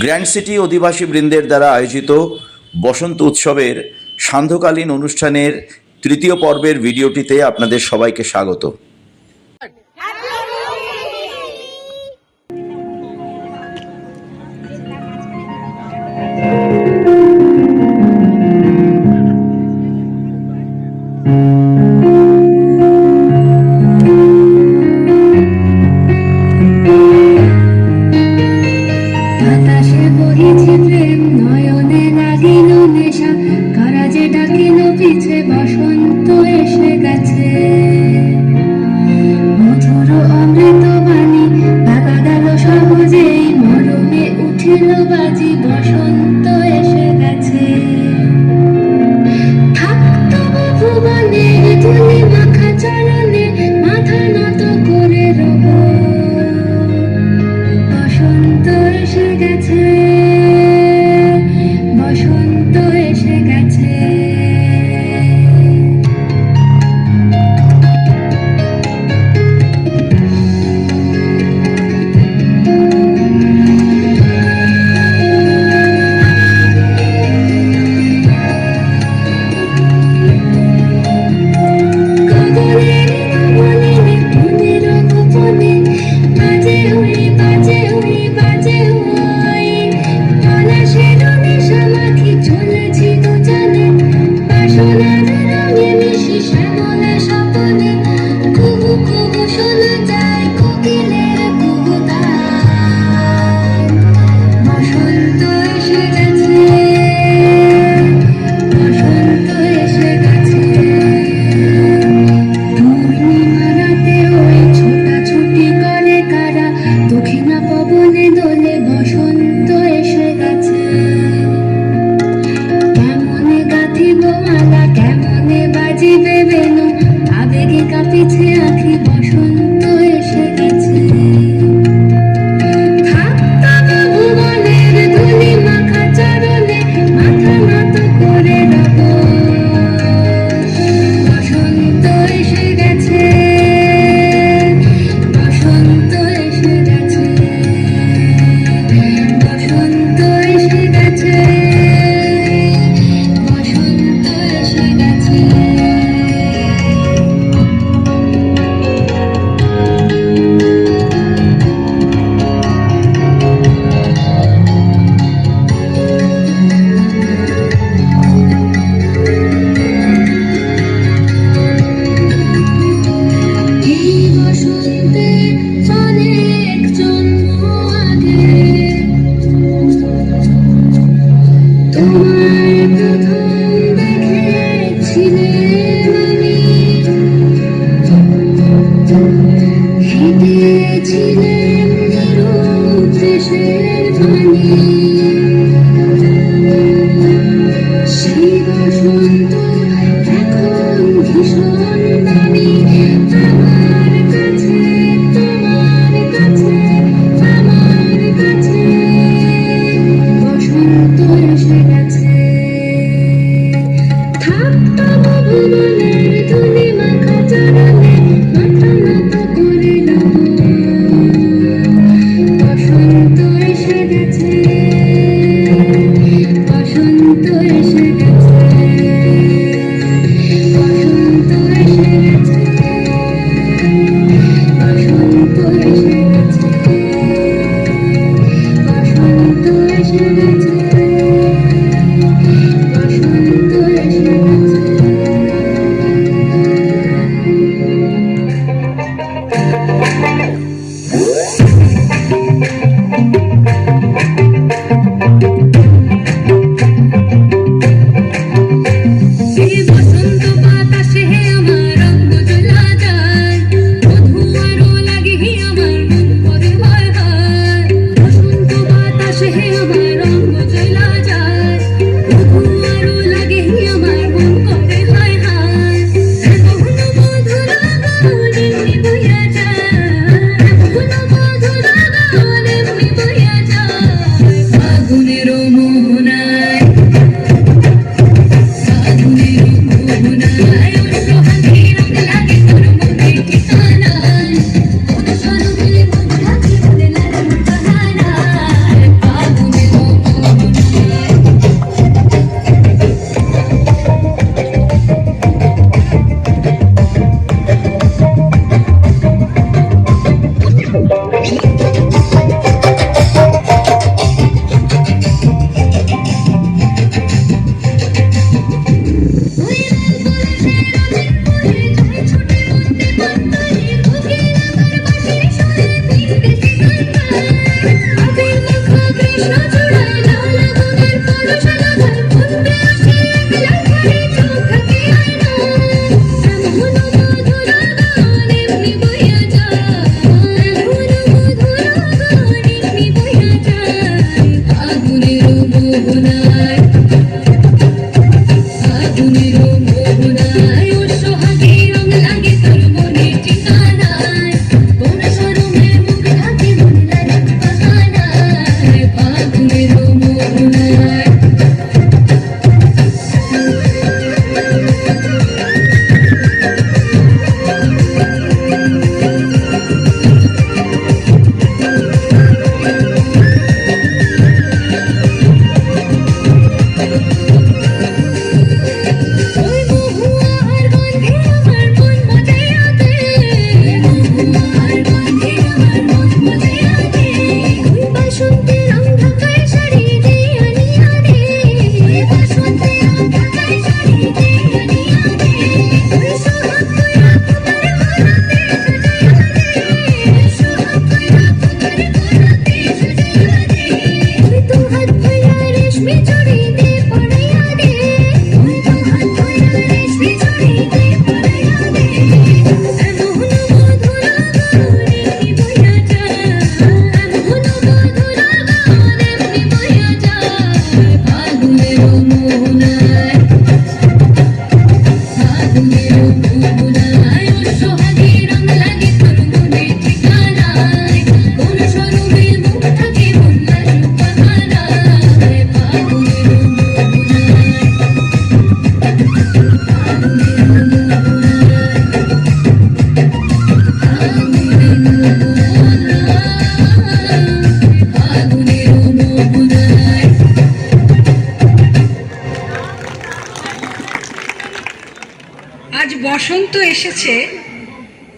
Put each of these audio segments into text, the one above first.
Grand city অধিবাসী বৃন্দের দ্বারা আয়োজিত বসন্ত উৎসবের সান্ধ্যকালীন অনুষ্ঠানের তৃতীয় পর্বের ভিডিওটিতে আপনাদের সবাইকে স্বাগত। বসন্ত এসে গেছে, মধুর অমৃত বাণী ভাগা গেল সহজেই, মরমে উঠিল বাজি, বসন্ত এসে গেছে। থাকত ভুবনে ধুলি মাখা চরণে, মাথা নত করে রব, বসন্ত এসে গেছে, বসন্ত এসে গেছে। পিছে আঁখি, বসন্ত এসে গেছে। থাকত ভুবনের ধুলি মাখা চরণে, মাথা নত করে রব, বসন্ত এসে গেছে, বসন্ত এসে গেছে, বসন্ত এসে গেছে, বসন্ত এসে গেছে। বসন্ত এসে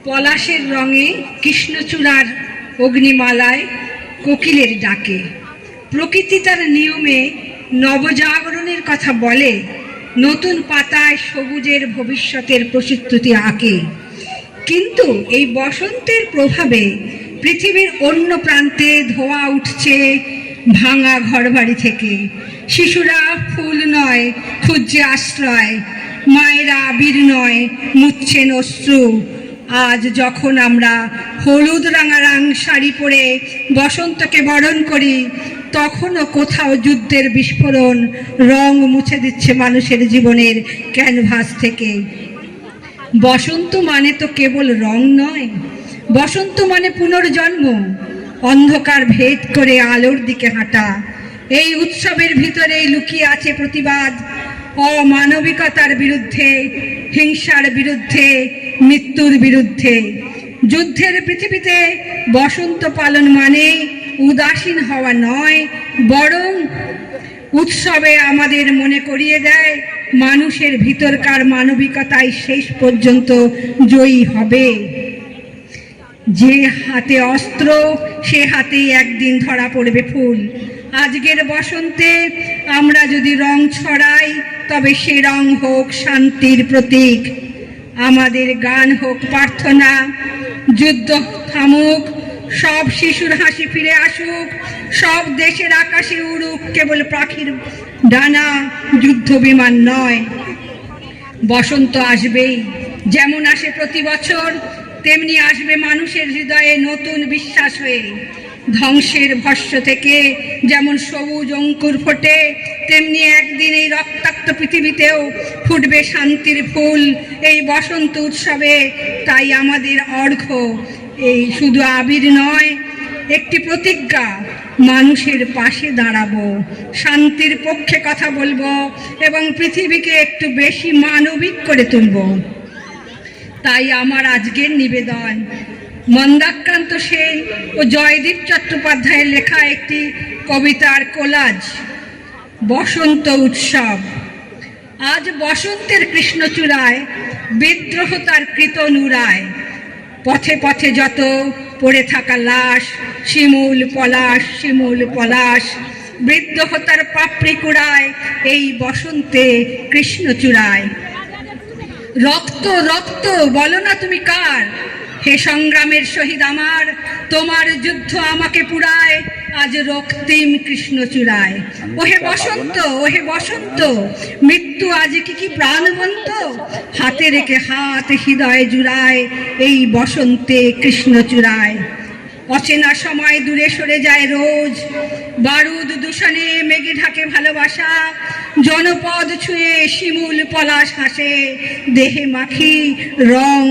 পলাশের রঙে কৃষ্ণচূড়ার অগ্নিমালায় কোকিলের ডাকে প্রকৃতি তার নিয়মে নবজাগরণের কথা বলে, নতুন পাতায় সবুজের ভবিষ্যতের প্রতিশ্রুতি আঁকে। কিন্তু এই বসন্তের প্রভাবে পৃথিবীর অন্য প্রান্তে ধোঁয়া উঠছে ভাঙা ঘরবাড়ি থেকে। শিশুরা ফুল নয় খুঁজছে আশ্রয়, মায়েরা আবির নয় মুছছেন অশ্রু। আজ যখন আমরা হলুদ রাঙা শাড়ি পরে বসন্তকে বরণ করি, তখনও কোথাও যুদ্ধের বিস্ফোরণ রং মুছে দিচ্ছে মানুষের জীবনের ক্যানভাস থেকে। বসন্ত মানে তো কেবল রং নয়, বসন্ত মানে পুনর্জন্ম, অন্ধকার ভেদ করে আলোর দিকে হাঁটা। এই উৎসবের ভিতরেই লুকিয়ে আছে প্রতিবাদ অমানবিকতার বিরুদ্ধে, হিংসার বিরুদ্ধে, মৃত্যুর বিরুদ্ধে। যুদ্ধের পৃথিবীতে বসন্ত পালন মানে উদাসীন হওয়া নয়, বরং উৎসবে আমাদের মনে করিয়ে দেয় মানুষের ভিতরকার মানবিকতাই শেষ পর্যন্ত জয়ী হবে। যে হাতে অস্ত্র সে হাতেই একদিন ধরা পড়বে ফুল। আজকের বসন্তে আমরা যদি রং ছড়াই, তবে সে রং হোক শান্তির প্রতীক। আমাদের গান হোক প্রার্থনা, যুদ্ধ থামুক, সব শিশুর হাসি ফিরে আসুক, সব দেশের আকাশে উড়ুক কেবল পাখির ডানা, যুদ্ধ বিমান নয়। বসন্ত আসবেই, যেমন আসে প্রতি বছর, তেমনি আসবে মানুষের হৃদয়ে নতুন বিশ্বাস হয়ে। ধ্বংসের ভস্য থেকে যেমন সবুজ অঙ্কুর ফোটে, তেমনি একদিন এই রক্তাক্ত পৃথিবীতেও ফুটবে শান্তির ফুল এই বসন্ত উৎসবে। তাই আমাদের অর্ঘ্য এই শুধু আবির নয়, একটি প্রতিজ্ঞা, মানুষের পাশে দাঁড়াবো, শান্তির পক্ষে কথা বলবো এবং পৃথিবীকে একটু বেশি মানবিক করে তুলব। তাই আমার আজকের নিবেদন মন্দাক্রান্ত সেন ও জয়দীপ চট্টোপাধ্যায়ের লেখা একটি কবিতার কোলাজ, বসন্ত উৎসব। আজ বসন্তের কৃষ্ণচূড়ায় বিদ্রোহ তার কৃত নুরায়, পথে পথে যত পড়ে থাকা লাশ, শিমুল পলাশ শিমুল পলাশ, বিদ্রোহ তার পাপড়ি কুড়ায় এই বসন্তে কৃষ্ণচূড়ায়। রক্ত রক্ত বলো না তুমি কার, হে সংগ্রামের শহীদ আমার, তোমার যুদ্ধ আমাকে পুরায় আজ রক্তিম কৃষ্ণচূড়ায়। ওহে বসন্ত ওহে বসন্ত, মৃত্যু আজ কি প্রাণবন্ত, হাতে রেখে হাত হৃদয় জুড়ায় এই বসন্তে কৃষ্ণচূড়ায়। অচেনা সময় দূরে সরে যায় রোজ, বারুদ দূষণে মেঘে ঢাকে ভালোবাসা, জনপদ ছুঁয়ে শিমুল পলাশ হাসে, দেহে মাখি রং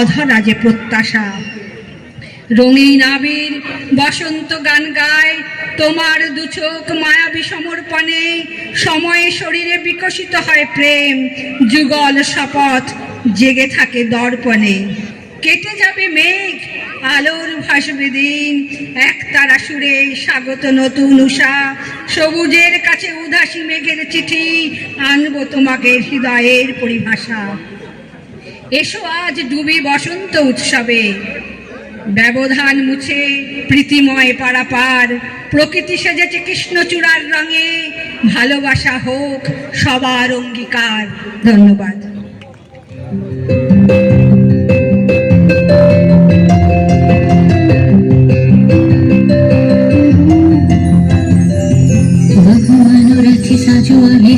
অধরা যে প্রত্যাশা। রঙিন আবির বসন্ত গান গায়, তোমার দুচোখ মায়াবী সমর্পণে, সময়ে শরীরে বিকশিত হয় প্রেম, যুগল শপথ জেগে থাকে দর্পণে। কেটে যাবে মেঘ, আলোর ভাসবে দিন, একতারা সুরে স্বাগত নতুন উষা, সবুজের কাছে উদাসী মেঘের চিঠি, আনবো তোমাকে হৃদয়ের পরিভাষা। এসো আজ ডুবি বসন্ত উৎসবে, ব্যবধান মুছে প্রীতিময় পারাপার, প্রকৃতি সেজেছে কৃষ্ণচূড়ার রঙে, ভালোবাসা হোক সবার অঙ্গীকার। ধন্যবাদ।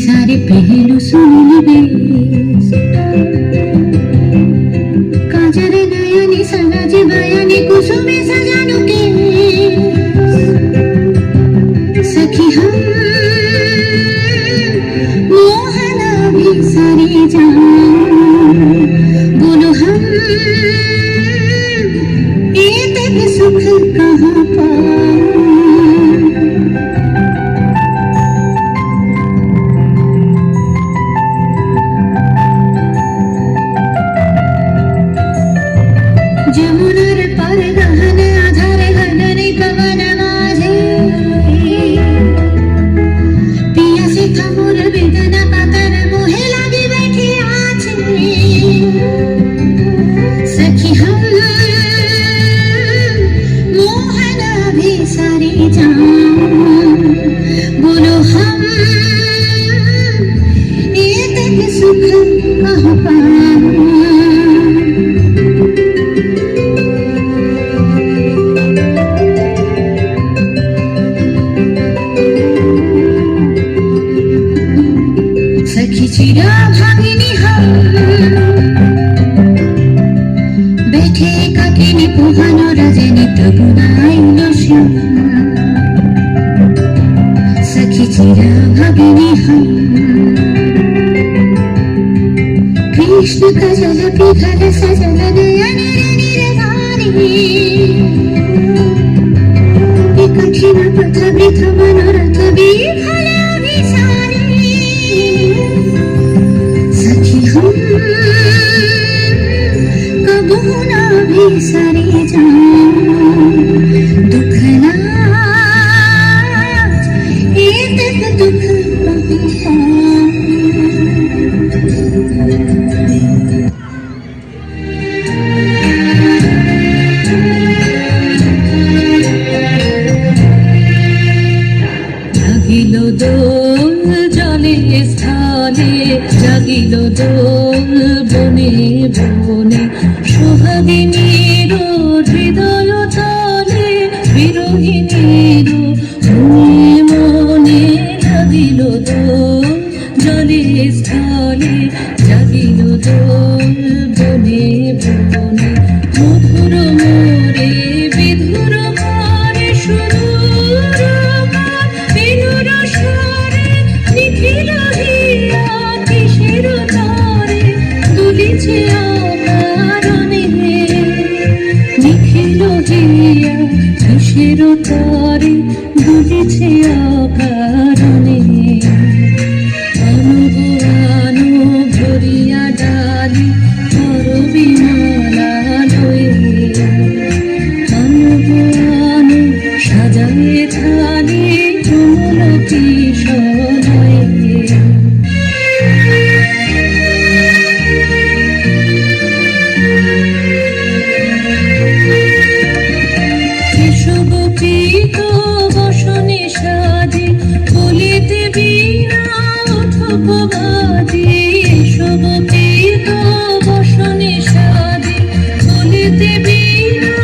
सारे पहलू सुन बेस, काजर नयनी सनाजी बयानी कुसुमे सजानो के सखी हम मोहना भी सारी जान सारे जान बोलो हम ये तक सुख कहाँ पाऊं सखी चिरा भागिनी हम बैठे काकिनी पोहानो रजनी तबु नाइलो श्याम सखी चिरा भागिनी हम कृष्ण कजल पिघल सजल नयन निरवानी कठिन पथ वृथ मनोरथ विफल अभिसारी सखी हम कबू ना बिसरे जाऊं दुख ना एक दुख জাগিলো দোল জলে স্থলে জাগিলো দোল বনে বনে সোহাগিনীর হৃদয় তলে বিরোহিনীর মনে মনে জাগিলো দোল জলে স্থলে জাগিলো দোল বনে বনে মধুর মোরে বিধুর মোরে সুদূর বিনুর স্বরে নিখিল হিয়া কিসের তরে দুলিছে অকারণে নিখিল হিয়া কিসের তরে দুলিছে অকারণে অনুগানু ভরিয়া ডালি করবি মালা লয়ে অনুগানু সাজায়ে থালি তুমলতি সনয়ে কেশবপীত বসনে সাজে বলিতে বীণা উঠব বাজে কেশবপীত বসনে সাজে বলিতে বীণা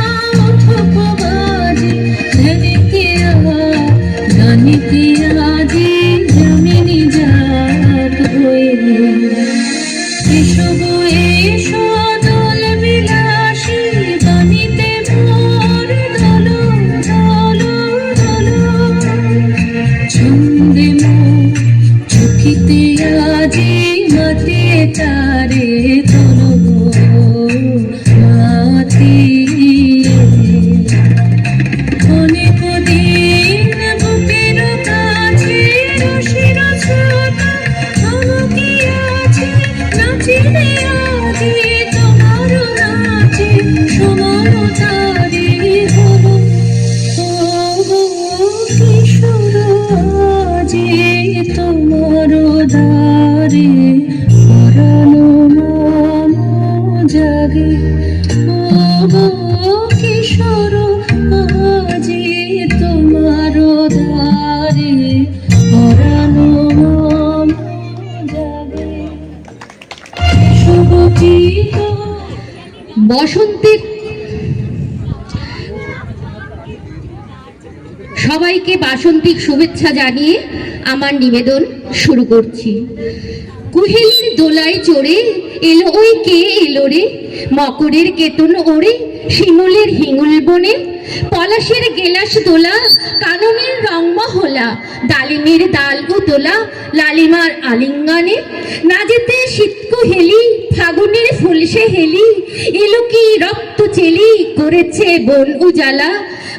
উঠব বাজে জানিতে জানিতে আজি জামিনী জাত হয়ে কেশব এসো দোল বিলাসী বানিতে মোর দল দল দল ছন্দে মোর চোখিতে আজি মাতিয়ে তারে তল মাতিয়ে অনেক দিন বুকের কাছে রসির শ্রোতা থমকিয়াছে নাচিলে আজি তোমার নাচে সমান তারি হব ও কিশোর আজি তোমার দ্বারে পরানো মম জাগে ও কিশোর আজি তোমার দ্বারে পরানো মম জাগে শুভচিত বসন্তের সবাইকে বাসন্তিক শুভেচ্ছা জানিয়ে আমার নিবেদন শুরু করছি। কুহেলির দোলায় চড়ে এলো ওই কে এলো রে, মকরের কেতন ওড়ে শিমুলের হিঙুল বনে, পলাশের গেলাস দোলা কাননের রং মহলা, ডালিমের ডাল উতোলা লালিমার আলিঙ্গনে, না যেতে শীতকু হেলি ফাগুনের ফুলসে হেলি, এলো কি রক্ত চেলি করেছে বন উজালা,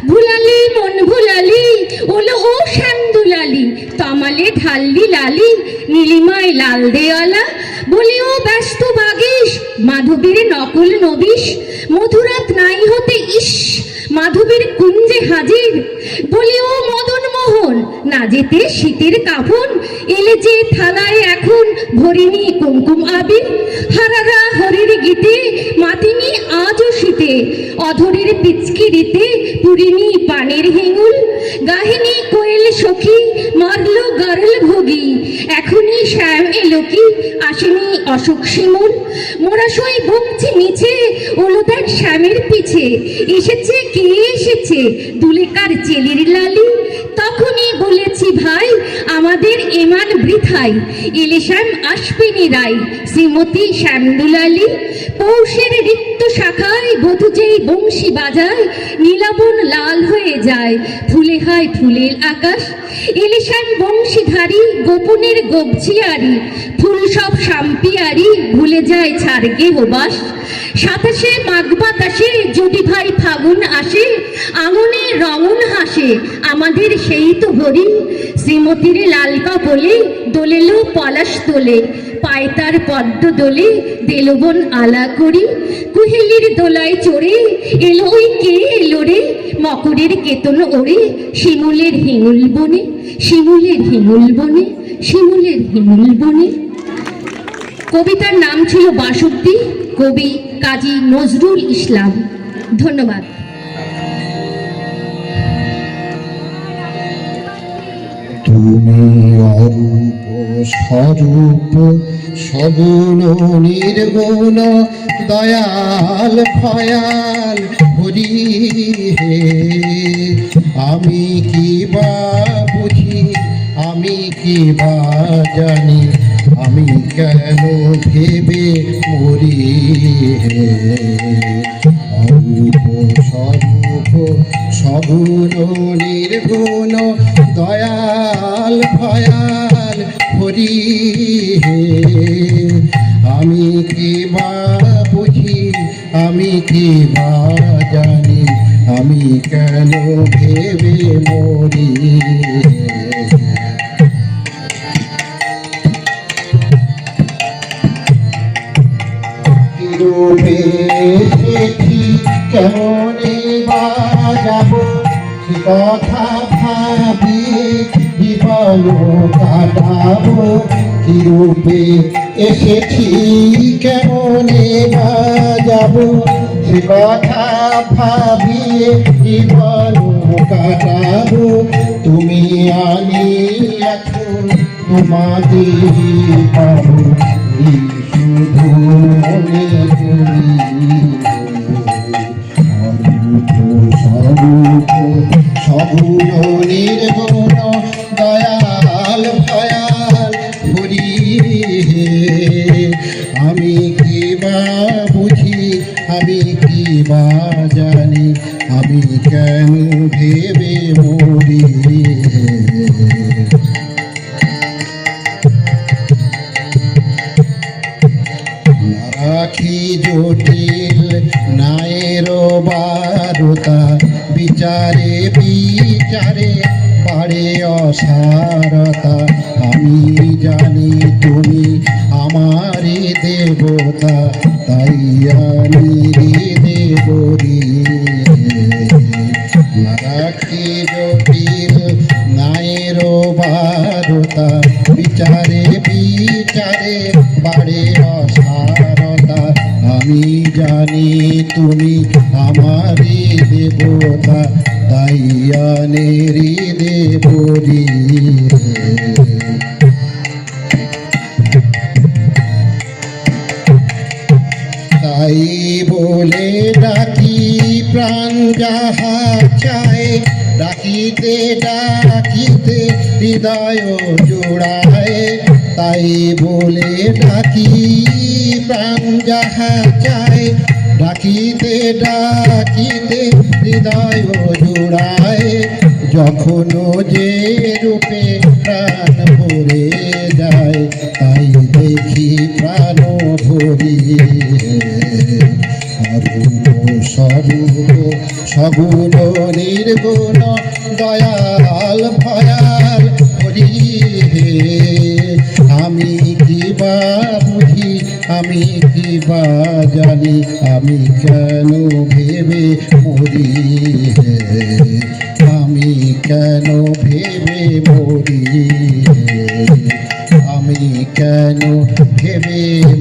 ভুলালি মন ভুলালি ওলো ও শান্দুলালি, তমালে ঢাললি লালি নীলিমায় লাল দেওয়ালা, বলি ও ব্যস্ত বাগিস মাধবীর নকুল নবিশ, মধুরাত নাই হতে ইস মাধবীর কুঞ্জে হাজির, বলি ও মদন মোহন না যেতে শীতের কাফন, এলে যে থালায় এখন ভরিনি কুমকুম আবির, হারারা হরির গীতে মাতিনি আজও শীতে, অধরের পিচকিরিতে পুরিনি পানের হিঙুল, গাহিনী কোয়েল সখী মারলো গারল ভোগী, এখনই শ্যাম এলো কি আসেনি অশোক শিমুল, মোরা সই ভুগছি মিছে ওলোদার শ্যামের পিছে, এসেছে কে এসেছে দুলেকার চেলির লালি, তখনই বলেছি ভাই আমাদের এমান বৃথাই, এলে শ্যাম আসবেনি রায় শ্রীমতী শ্যামদুলালি, পৌষের রিক্ত শাখায় বধূ যেই বংশী বাজায়, নীলাবন লাল হয়ে যায় ফুলে হয় ফুলের আকাশ, এলে শ্যাম বংশীধারী গোপনের গবজিয়ারি, ফুল সব শাম্পিয়ারি ভুলে যায় ছাড় গেহবাস, সাতাশে মাঘ বাতাসে যদি ভাই ফাগুন আসে, আঙনে রঙন হাসে আমাদের সেই তো হরি, শ্রীমতীর লাল কপলে দোলেলো পলাশ তোলে, পায় তার পদ্ম দোলে দেলবন আলা করি, কুহেলির দোলায় চড়ে এলো ওই কে এলো রে, মকরের কেতন ওড়ে শিমুলের হিঙুল বনে, শিমুলের হিঙুল বনে, শিমুলের হিঙুল বনে। কবিতার নাম ছিল বাসন্তী, কবি কাজী নজরুল ইসলাম। ধন্যবাদ। তুমি অরূপ স্বরূপ সগুণ নির্গুণ দয়াল ফয়াল হরি হে, আমি কি বা বুঝি আমি কি বা জানি, আমি কেন ভেবে মরি হে, অরূপ স্বরূপ সগুণ নির্গুণ দয়াল ভয়াল হরি হে, আমি কি বা বুঝি আমি কি বা জানি, আমি কেন ভেবে মরি রূপে দেখি কেমনে বাজাবো, সে কথা ভাবিয়ে জীবন কাটাবো, কি রূপে এসেছি কেমনে বাজাবো, সে কথা ভাবিয়ে জীবন কাটাবো, তুমি আনিয়াছ তোমাদের পাবো, শুধু মনে স্বরূপ সগুণ নির্গুণ দয়াল ভয়াল হরি হে, আমি কি বা বুঝি আমি কি বা জানি, আমি কেন ভেবে মরি হে, রাখি জটিল নায়ের বারতা, বিচারে বিচারে পারে অসারতা, আমি জানি তুমি আমারই দেবতা, তাই আমি দেবরি, রাখি জটিল নায়ের বারতা, বিচারে বিচারে বাড়ে অসারতা, আমি জানি তুমি আমারই দেবতা, তাই আনেরি দেবরি, তাই বলে ডাকি প্রাণ যাহা চায়, ডাকিতে ডাকিতে হৃদয় জোড়ায়, তাই বলে ডাকি প্রাণ যাহা চায়, ডাকিতে ডাকিতে হৃদয় জোড়ায়, যখন যে রূপে প্রাণ ভরে যায়, তাই দেখি প্রাণ ভরি, স্বরূপ সগুণ নির্গুণ দয়াল ভয়াল হরি হে, আমি কি বা বুঝি আমি কি বা জানি, আমি কেন ভেবে মরি হে, আমি কেন ভেবে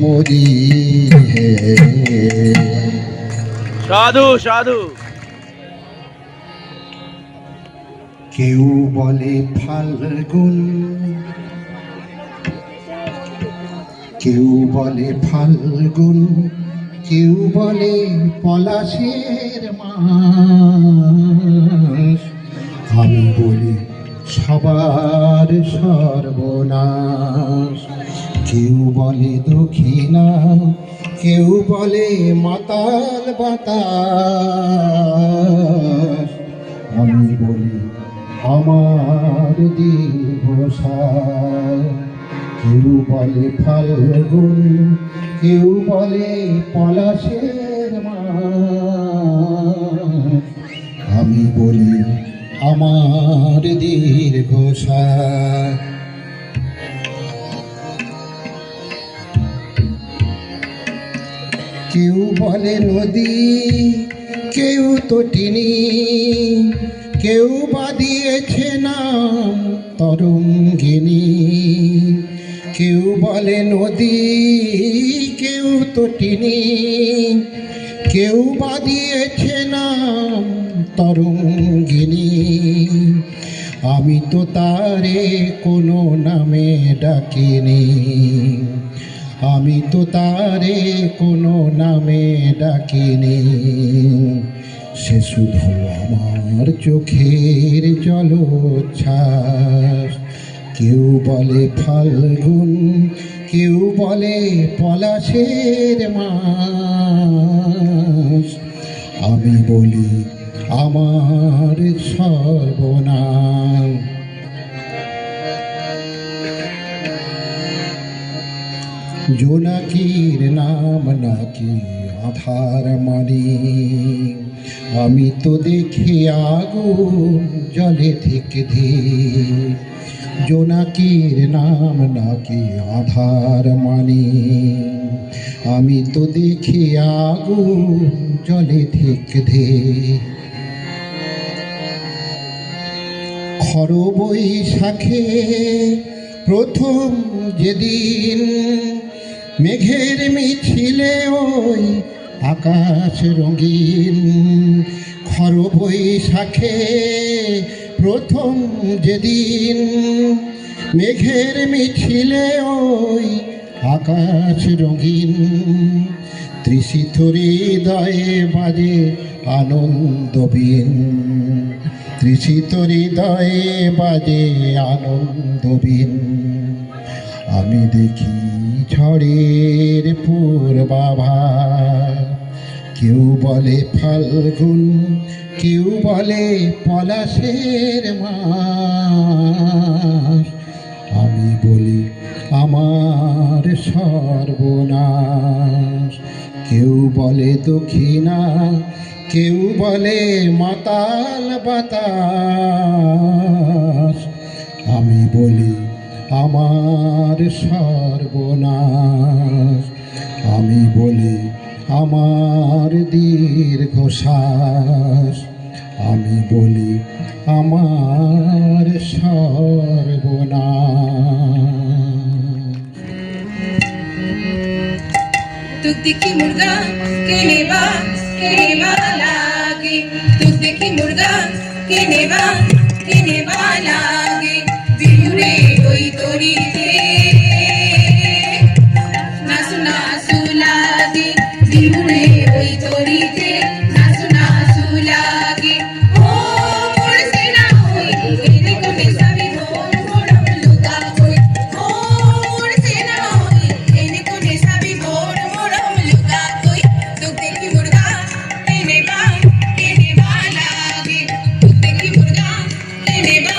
মরি হে। সাধু সাধু। কেউ বলে ফাল্গুন, কেউ বলে ফাল্গুন, কেউ বলে পলাশের মাস। আমি বলি সবার সর্বনাশ। কেউ বলে দক্ষিণা, কেউ বলে মাতাল বাতাস। আমি বলি আমার দিবসার। কেউ বলে ফাল্গুন, কেউ বলে পলাশের মাস। আমি বলি আমার দীর্ঘশ্বাস। কেউ বলে নদী, কেউ তটিনী, কেউ বা দিয়েছে নাম তরঙ্গিনী। কেউ বলে নদী, কেউ তটিনী, কেউ বা দিয়েছে নাম তরঙ্গিনী। আমি তো তারে কোনো নামে ডাকিনি, আমি তো তারে কোনো নামে ডাকিনি। সে শুধু আমার চোখের জলোচ্ছ্বাস। কেউ বলে ফাল্গুন, কেউ বলে পলাশের মাস। আমি বলি আমার সর্বনাশ। জোনাকির নাম নাকি আধার মানি, আমি তো দেখি আগুন জলে থেকে ধীর। জোনাকির নাম নাকি আধার মানি, আমি তো দেখি আগুন জলে থেকে ধীর। খর বৈশাখে প্রথম যেদিন মেঘের মিছিলে ওই আকাশ রঙিন। খর বৈশাখে প্রথম যেদিন মেঘের মিছিলে ওই আকাশ রঙিন। তৃষিত হৃদয়ে বাজে আনন্দবীণ, তৃষিত হৃদয়ে বাজে আনন্দবীণ। আমি দেখি ঝড়ের পূর্বাভাস। কেউ বলে ফাল্গুন, কেউ বলে পলাশের মাস। আমি বলি আমার সর্বনাশ। কেউ বলে দক্ষিণা, কেউ বলে মাতাল বাতাস। আমি বলি আমার সর্বনাশ। আমি বলি আমার দীর্ঘশ্বাস। আমি বলি আমার সর্বনাশ। तुक देखी मुर्गा केनेवा लागे, तुक देखी मुर्गा केनेवा लागे। बिहुरे ओई तोरी दे नासु नासु लागे, बिहुरे ओई तोरी दे नासु नासु लागे। ओ मोर सेना होई एने कोने सभी मोर मोरम लुगा होई। ओ मोर सेना होई एने कोने सभी मोर मोरम लुगा होई। तुक देखी मुर्गा केनेवा लागे, तुक देखी मुर्गा केनेवा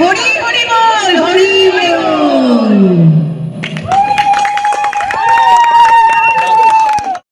হরি হরি বল